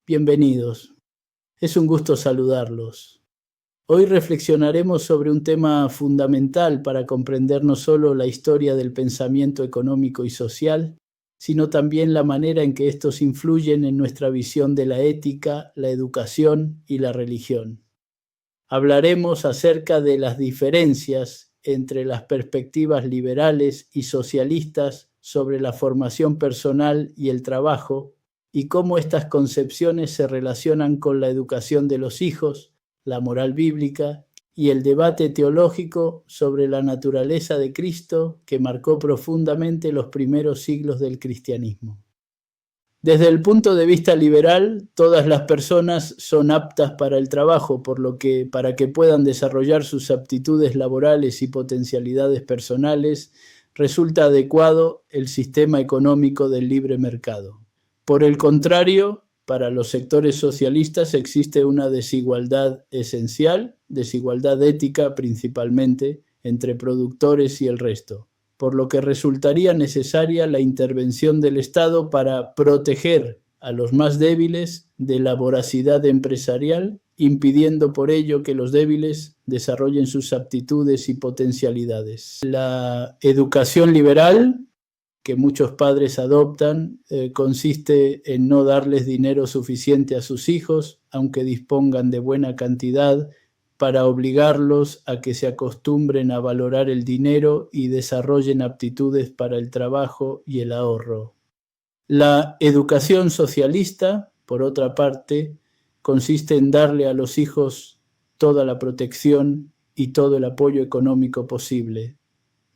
Bienvenidos. Es un gusto saludarlos. Hoy reflexionaremos sobre un tema fundamental para comprender no solo la historia del pensamiento económico y social, sino también la manera en que estos influyen en nuestra visión de la ética, la educación y la religión. Hablaremos acerca de las diferencias entre las perspectivas liberales y socialistas sobre la formación personal y el trabajo, y cómo estas concepciones se relacionan con la educación de los hijos, la moral bíblica y el debate teológico sobre la naturaleza de Cristo que marcó profundamente los primeros siglos del cristianismo. Desde el punto de vista liberal, todas las personas son aptas para el trabajo, por lo que para que puedan desarrollar sus aptitudes laborales y potencialidades personales, resulta adecuado el sistema económico del libre mercado. Por el contrario, para los sectores socialistas existe una desigualdad esencial, desigualdad ética principalmente, entre productores y el resto, por lo que resultaría necesaria la intervención del Estado para proteger a los más débiles de la voracidad empresarial, impidiendo por ello que los débiles desarrollen sus aptitudes y potencialidades. La educación liberal que muchos padres adoptan consiste en no darles dinero suficiente a sus hijos, aunque dispongan de buena cantidad, para obligarlos a que se acostumbren a valorar el dinero y desarrollen aptitudes para el trabajo y el ahorro. La educación socialista, por otra parte, consiste en darle a los hijos toda la protección y todo el apoyo económico posible,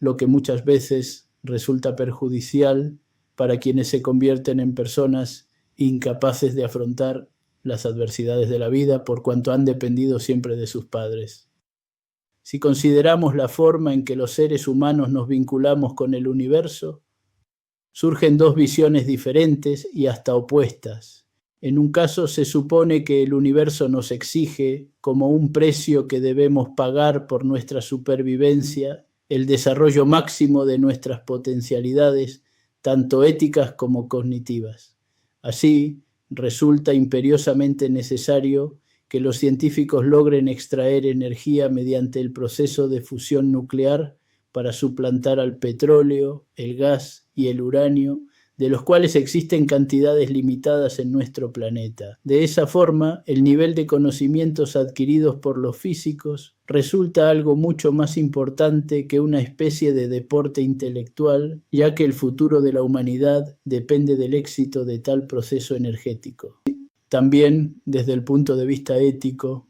lo que muchas veces resulta perjudicial para quienes se convierten en personas incapaces de afrontar las adversidades de la vida por cuanto han dependido siempre de sus padres. Si consideramos la forma en que los seres humanos nos vinculamos con el universo, surgen dos visiones diferentes y hasta opuestas. En un caso se supone que el universo nos exige, como un precio que debemos pagar por nuestra supervivencia, el desarrollo máximo de nuestras potencialidades, tanto éticas como cognitivas. Así, resulta imperiosamente necesario que los científicos logren extraer energía mediante el proceso de fusión nuclear para suplantar al petróleo, el gas y el uranio, de los cuales existen cantidades limitadas en nuestro planeta. De esa forma, el nivel de conocimientos adquiridos por los físicos resulta algo mucho más importante que una especie de deporte intelectual, ya que el futuro de la humanidad depende del éxito de tal proceso energético. También, desde el punto de vista ético,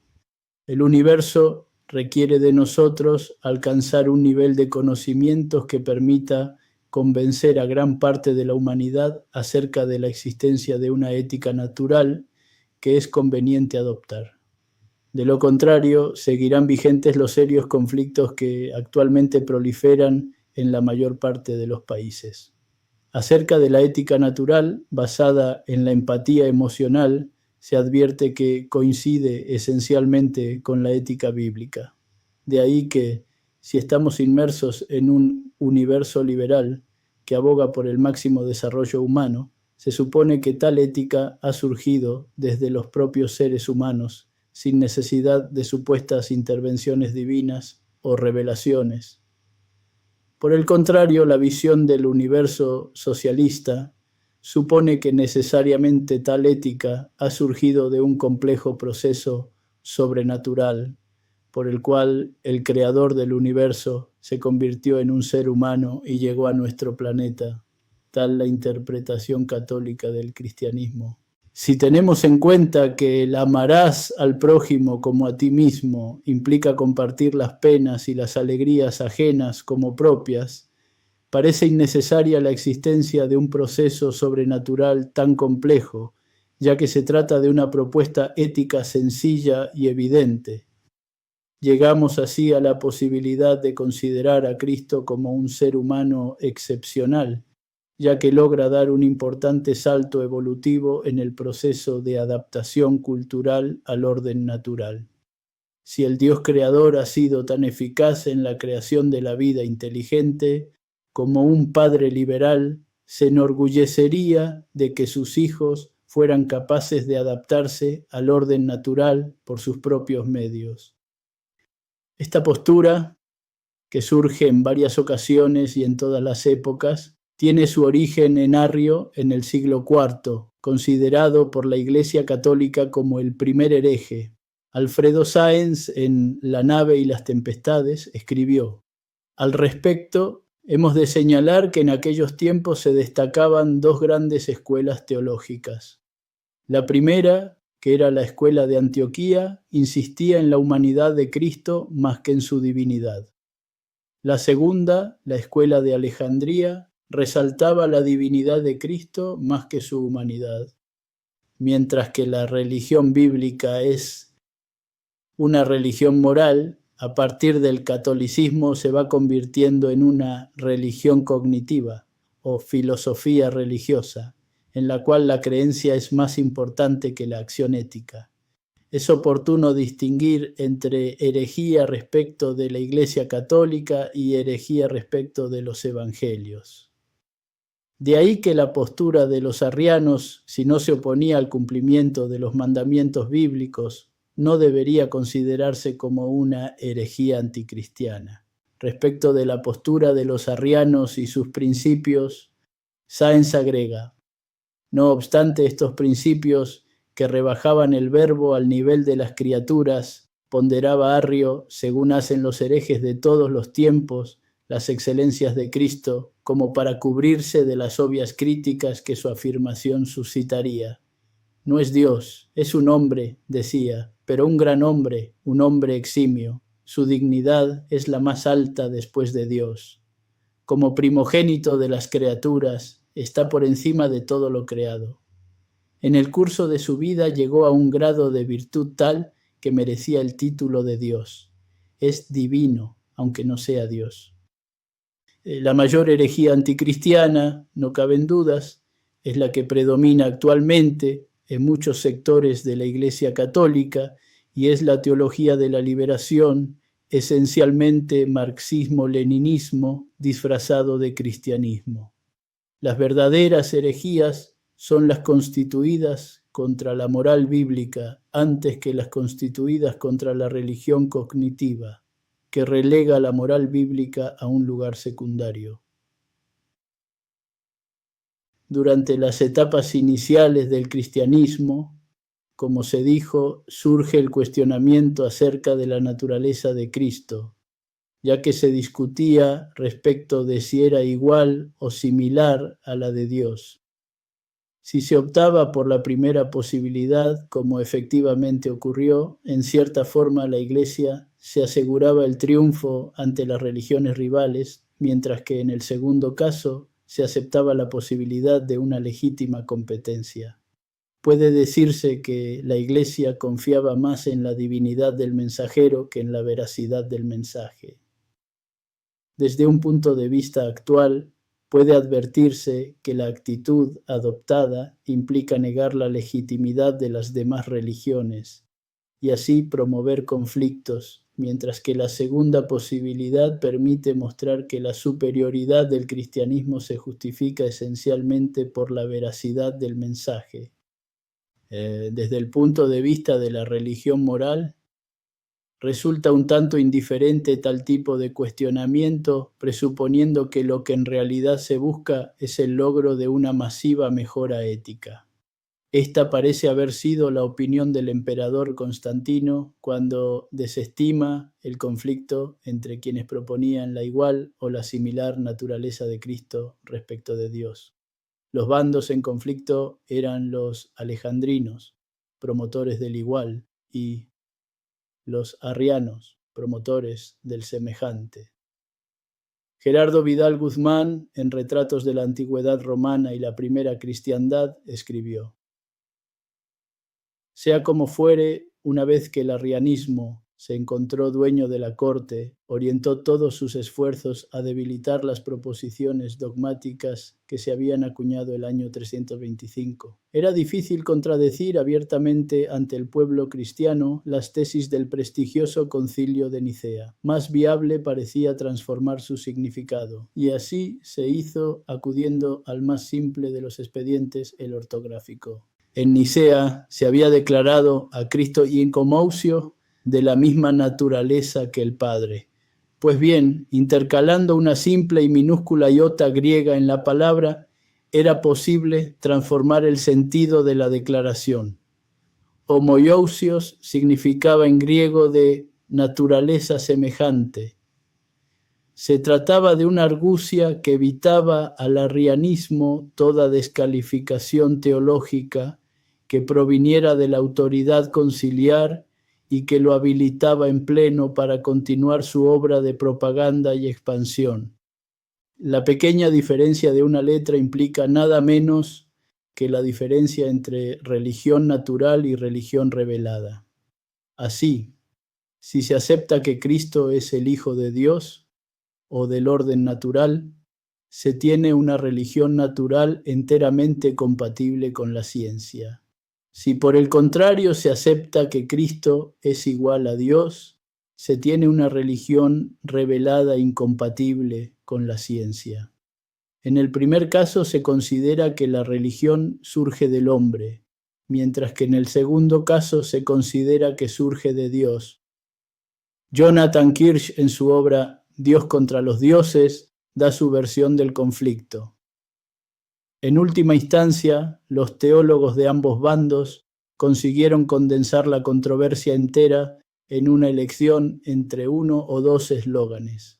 el universo requiere de nosotros alcanzar un nivel de conocimientos que permita convencer a gran parte de la humanidad acerca de la existencia de una ética natural que es conveniente adoptar. De lo contrario, seguirán vigentes los serios conflictos que actualmente proliferan en la mayor parte de los países. Acerca de la ética natural, basada en la empatía emocional, se advierte que coincide esencialmente con la ética bíblica. De ahí que, si estamos inmersos en un universo liberal que aboga por el máximo desarrollo humano, se supone que tal ética ha surgido desde los propios seres humanos, sin necesidad de supuestas intervenciones divinas o revelaciones. Por el contrario, la visión del universo socialista supone que necesariamente tal ética ha surgido de un complejo proceso sobrenatural, por el cual el creador del universo se convirtió en un ser humano y llegó a nuestro planeta, tal la interpretación católica del cristianismo. Si tenemos en cuenta que el amarás al prójimo como a ti mismo implica compartir las penas y las alegrías ajenas como propias, parece innecesaria la existencia de un proceso sobrenatural tan complejo, ya que se trata de una propuesta ética sencilla y evidente. Llegamos así a la posibilidad de considerar a Cristo como un ser humano excepcional, ya que logra dar un importante salto evolutivo en el proceso de adaptación cultural al orden natural. Si el Dios creador ha sido tan eficaz en la creación de la vida inteligente, como un padre liberal se enorgullecería de que sus hijos fueran capaces de adaptarse al orden natural por sus propios medios. Esta postura, que surge en varias ocasiones y en todas las épocas, tiene su origen en Arrio en el siglo IV, considerado por la Iglesia Católica como el primer hereje. Alfredo Sáenz, en La nave y las tempestades, escribió: al respecto, hemos de señalar que en aquellos tiempos se destacaban dos grandes escuelas teológicas. La primera, que era la escuela de Antioquía, insistía en la humanidad de Cristo más que en su divinidad. La segunda, la escuela de Alejandría, resaltaba la divinidad de Cristo más que su humanidad. Mientras que la religión bíblica es una religión moral, a partir del catolicismo se va convirtiendo en una religión cognitiva o filosofía religiosa, en la cual la creencia es más importante que la acción ética. Es oportuno distinguir entre herejía respecto de la Iglesia Católica y herejía respecto de los evangelios. De ahí que la postura de los arrianos, si no se oponía al cumplimiento de los mandamientos bíblicos, no debería considerarse como una herejía anticristiana. Respecto de la postura de los arrianos y sus principios, Sáenz agrega: no obstante estos principios que rebajaban el verbo al nivel de las criaturas, ponderaba Arrio, según hacen los herejes de todos los tiempos, las excelencias de Cristo, como para cubrirse de las obvias críticas que su afirmación suscitaría. No es Dios, es un hombre, decía, pero un gran hombre, un hombre eximio. Su dignidad es la más alta después de Dios. Como primogénito de las criaturas, está por encima de todo lo creado. En el curso de su vida llegó a un grado de virtud tal que merecía el título de Dios. Es divino, aunque no sea Dios. La mayor herejía anticristiana, no caben dudas, es la que predomina actualmente en muchos sectores de la Iglesia Católica y es la teología de la liberación, esencialmente marxismo-leninismo disfrazado de cristianismo. Las verdaderas herejías son las constituidas contra la moral bíblica antes que las constituidas contra la religión cognitiva, que relega la moral bíblica a un lugar secundario. Durante las etapas iniciales del cristianismo, como se dijo, surge el cuestionamiento acerca de la naturaleza de Cristo, ya que se discutía respecto de si era igual o similar a la de Dios. Si se optaba por la primera posibilidad, como efectivamente ocurrió, en cierta forma la Iglesia se aseguraba el triunfo ante las religiones rivales, mientras que en el segundo caso se aceptaba la posibilidad de una legítima competencia. Puede decirse que la Iglesia confiaba más en la divinidad del mensajero que en la veracidad del mensaje. Desde un punto de vista actual, puede advertirse que la actitud adoptada implica negar la legitimidad de las demás religiones y así promover conflictos, mientras que la segunda posibilidad permite mostrar que la superioridad del cristianismo se justifica esencialmente por la veracidad del mensaje. Desde el punto de vista de la religión moral, resulta un tanto indiferente tal tipo de cuestionamiento, presuponiendo que lo que en realidad se busca es el logro de una masiva mejora ética. Esta parece haber sido la opinión del emperador Constantino cuando desestima el conflicto entre quienes proponían la igual o la similar naturaleza de Cristo respecto de Dios. Los bandos en conflicto eran los alejandrinos, promotores del igual, y los arrianos, promotores del semejante. Gerardo Vidal Guzmán, en Retratos de la Antigüedad Romana y la Primera Cristiandad, escribió: sea como fuere, una vez que el arrianismo se encontró dueño de la corte, orientó todos sus esfuerzos a debilitar las proposiciones dogmáticas que se habían acuñado el año 325. Era difícil contradecir abiertamente ante el pueblo cristiano las tesis del prestigioso Concilio de Nicea. Más viable parecía transformar su significado, y así se hizo acudiendo al más simple de los expedientes, el ortográfico. En Nicea se había declarado a Cristo incomousio de la misma naturaleza que el Padre. Pues bien, intercalando una simple y minúscula iota griega en la palabra, era posible transformar el sentido de la declaración. Homoiousios significaba en griego de naturaleza semejante. Se trataba de una argucia que evitaba al arrianismo toda descalificación teológica que proviniera de la autoridad conciliar y que lo habilitaba en pleno para continuar su obra de propaganda y expansión. La pequeña diferencia de una letra implica nada menos que la diferencia entre religión natural y religión revelada. Así, si se acepta que Cristo es el Hijo de Dios o del orden natural, se tiene una religión natural enteramente compatible con la ciencia. Si por el contrario se acepta que Cristo es igual a Dios, se tiene una religión revelada incompatible con la ciencia. En el primer caso se considera que la religión surge del hombre, mientras que en el segundo caso se considera que surge de Dios. Jonathan Kirsch, en su obra Dios contra los dioses, da su versión del conflicto. En última instancia, los teólogos de ambos bandos consiguieron condensar la controversia entera en una elección entre uno o dos eslóganes.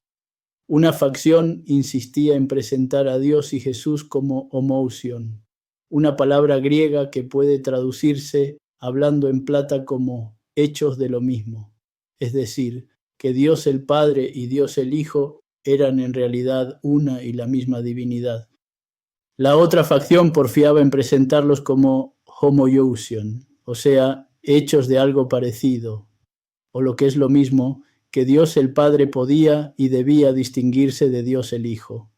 Una facción insistía en presentar a Dios y Jesús como homousion, una palabra griega que puede traducirse, hablando en plata, como hechos de lo mismo, es decir, que Dios el Padre y Dios el Hijo eran en realidad una y la misma divinidad. La otra facción porfiaba en presentarlos como homoiousion, o sea, hechos de algo parecido, o lo que es lo mismo, que Dios el Padre podía y debía distinguirse de Dios el Hijo.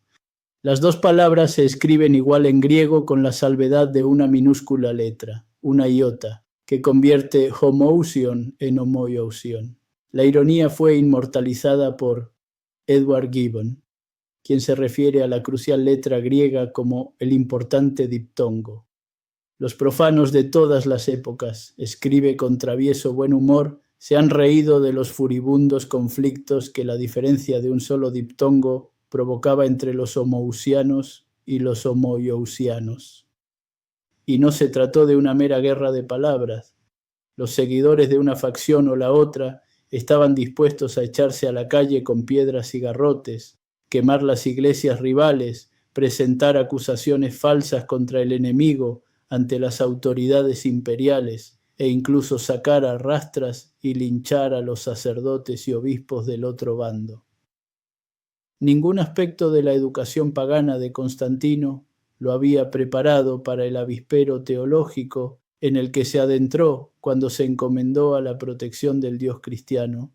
Las dos palabras se escriben igual en griego con la salvedad de una minúscula letra, una iota, que convierte homousion en homoiousion. La ironía fue inmortalizada por Edward Gibbon, quien se refiere a la crucial letra griega como el importante diptongo. Los profanos de todas las épocas, escribe con travieso buen humor, se han reído de los furibundos conflictos que la diferencia de un solo diptongo provocaba entre los homousianos y los homoiousianos. Y no se trató de una mera guerra de palabras. Los seguidores de una facción o la otra estaban dispuestos a echarse a la calle con piedras y garrotes, quemar las iglesias rivales, presentar acusaciones falsas contra el enemigo ante las autoridades imperiales e incluso sacar a rastras y linchar a los sacerdotes y obispos del otro bando. Ningún aspecto de la educación pagana de Constantino lo había preparado para el avispero teológico en el que se adentró cuando se encomendó a la protección del Dios cristiano,